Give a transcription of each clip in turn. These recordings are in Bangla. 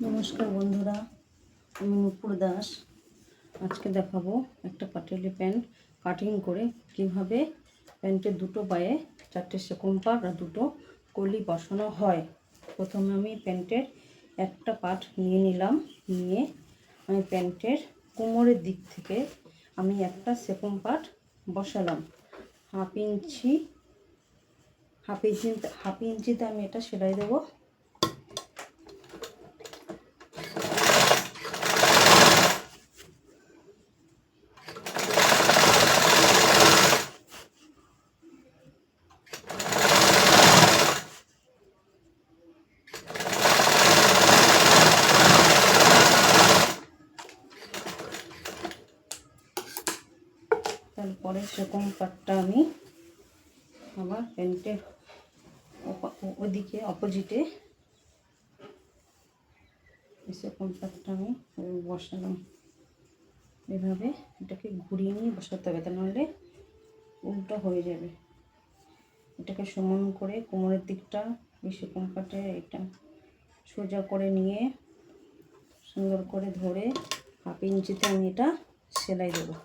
নমস্কার বন্ধুরা, আমি নুপুর দাস। আজকে দেখাবো একটা পাটালি প্যান্ট কাটিং করে কিভাবে প্যান্টের দুটো পায়ে 4টে সেকম পাট আর দুটো কলি বসানো হয়। প্রথমে আমি প্যান্টের একটা পাট নিয়ে নিলাম, নিয়ে আমি প্যান্টের কোমরের দিক থেকে আমি একটা সেকম পাট বসালাম। হাফ ইঞ্চিতে আমি এটা সেলাই দেবো। তারপরে সেকম পাটটা আমি আবার প্যান্টের ওদিকে অপোজিটে সেকম পাটটা আমি বসালাম। এভাবে এটাকে ঘুরিয়ে নিয়ে বসাতে হবে, তা নাহলে উল্টো হয়ে যাবে। এটাকে সমান করে কোমরের দিকটা এই সেকম পাটে এটা সোজা করে নিয়ে সুন্দর করে ধরে হাফ ইঞ্চিতে আমি এটা সেলাই দেবো।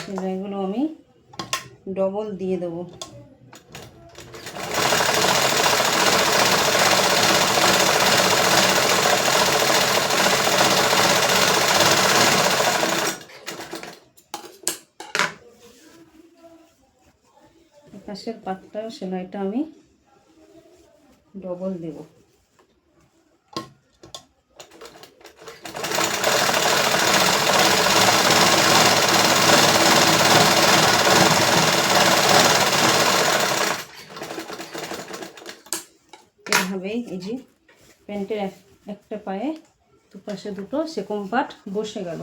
সেলাইগুলো আমি ডবল দিয়ে দেবো। পাশের পাটটা সেলাইটা আমি ডবল দেব। এইভাবেই এই যে প্যান্টের একটা পায়ে দুপাশে দুটো সেকম পাট বসে গেল।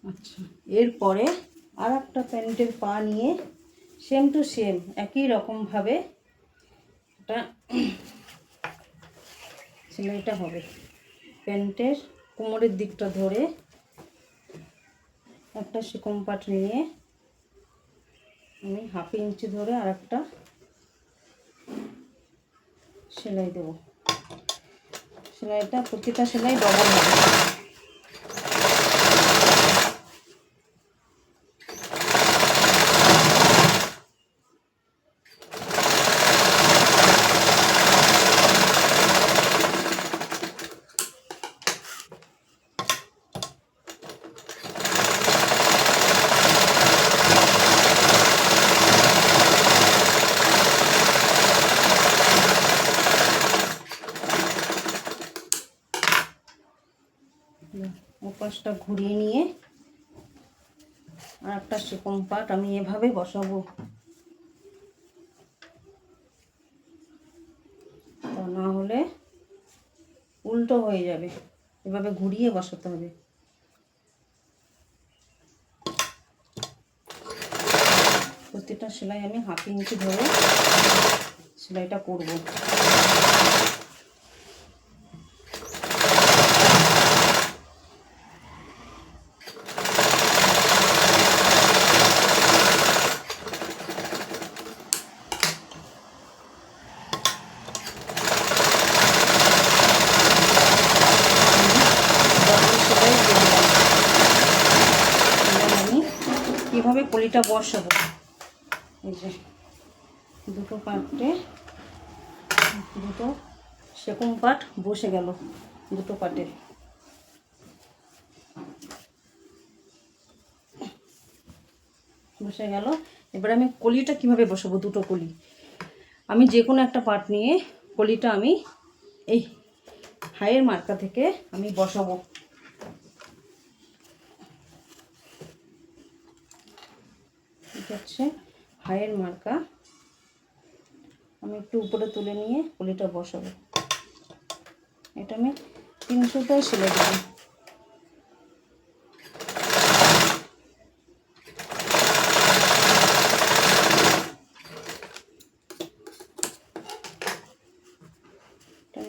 আচ্ছা, এরপরে আর একটা প্যান্টের পা নিয়ে সেম টু সেম একই রকমভাবে এটা সেলাইটা হবে। প্যান্টের কোমরের দিকটা ধরে একটা সেকম পাট নিয়ে আমি হাফ ইঞ্চি ধরে আর একটা সেলাই দেব। সেলাইটা প্রতিটা সেলাই ডবল হবে। ওপাশটা ঘুরিয়ে নিয়ে আর একটা সেকম পাট আমি এভাবে বসাবো, তা না হলে উল্টো হয়ে যাবে। এভাবে ঘুরিয়ে বসাতে হবে। প্রতিটা সেলাই আমি হাফ ইঞ্চি ধরে সেলাইটা করব। কিভাবে কলিটা বসাবো, এই যে দুটো পাটে দুটো সেকম পাট বসে গেল। দুটো পাটে বসে গেল। এবার আমি কলিটা কিভাবে বসাবো, দুটো কলি আমি যে কোনো একটা পাট নিয়ে কলিটা আমি এই হাইয়ের মার্কা থেকে আমি বসাবো। ঠিক আছে, হাইয়ের মার্কা আমি একটু উপরে তুলে নিয়ে কলিটা বসাবো। এটা আমি 300টাই সেলাই দেবো।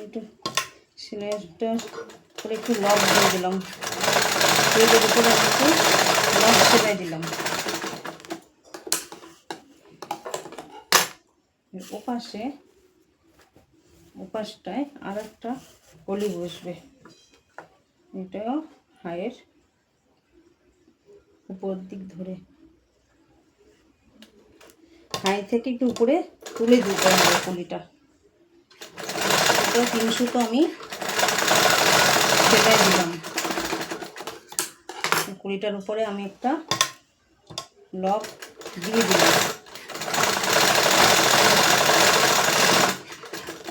একটু সিলাইটা করে একটু লক দিয়ে দিলাম, এর উপরে আমি একটু লক সেলাই দিলাম। ওপাশটায় আর একটা কলি বসবে, এটাও হায়ের উপর দিক ধরে হাই থেকে একটু উপরে তুলে দিতে হবে কলিটা। এটা 3 সুতো আমি সেলাই দিলাম, কলিটার উপরে আমি একটা লক দিয়ে দিলাম।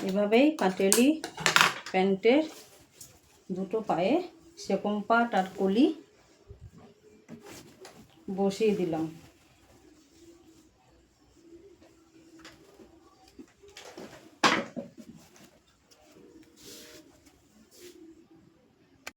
এভাবেই পাটিয়ালি প্যান্টের দুটো পায়ে সেকম পাট আর কলি বসিয়ে দিলাম।